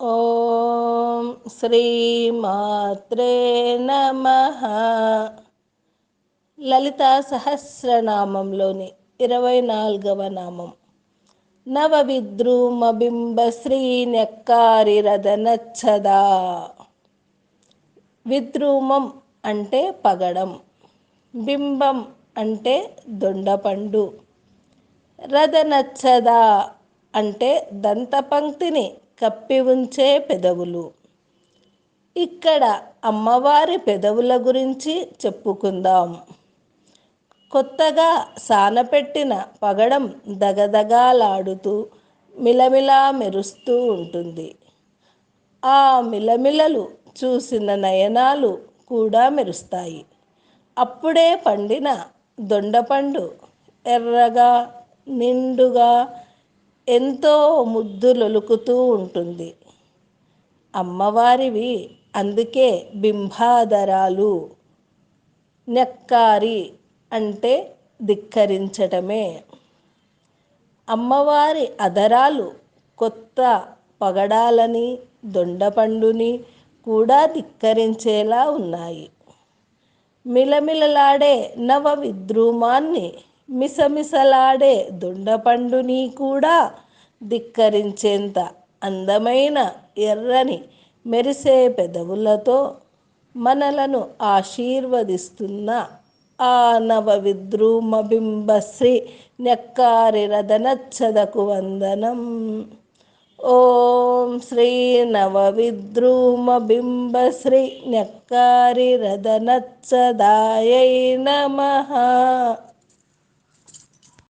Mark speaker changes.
Speaker 1: ఓం శ్రీమాత్రే నమః. లలితా సహస్రనామంలోని 24వ నామం. నవవిద్రూమబింబ శ్రీన్యక్కారిరదనచ్చదా. విద్రూమం అంటే పగడం, బింబం అంటే దొండపండు, రదనచ్చదా అంటే దంతపంక్తిని కప్పి ఉంచే పెదవులు. ఇక్కడ అమ్మవారి పెదవుల గురించి చెప్పుకుందాం. కొత్తగా సానపెట్టిన పగడం దగదగాలాడుతూ మిలమిలా మెరుస్తూ ఉంటుంది. ఆ మిలమిలలు చూసిన నయనాలు కూడా మెరుస్తాయి. అప్పుడే పండిన దొండపండు ఎర్రగా నిండుగా ఎంతో ముద్దులొలుకుతూ ఉంటుంది. అమ్మవారివి అందుకే బింబాధరాలు. న్యక్కారి అంటే ధిక్కరించటమే. అమ్మవారి అధరాలు కొత్త పగడాలని దొండపండుని కూడా ధిక్కరించేలా ఉన్నాయి. మిలమిలలాడే నవ విద్రూమాన్ని మిసమిసలాడే దొండపండుని కూడా ధిక్కరించేంత అందమైన ఎర్రని మెరిసే పెదవులతో మనలను ఆశీర్వదిస్తున్న ఆ నవ విద్రూమబింబశ్రీ న్యక్కారిరదనచ్చదకు వందనం. ఓం శ్రీ నవవిద్రూమబింబశ్రీ న్యక్కారిరదనచ్చదాయై నమః.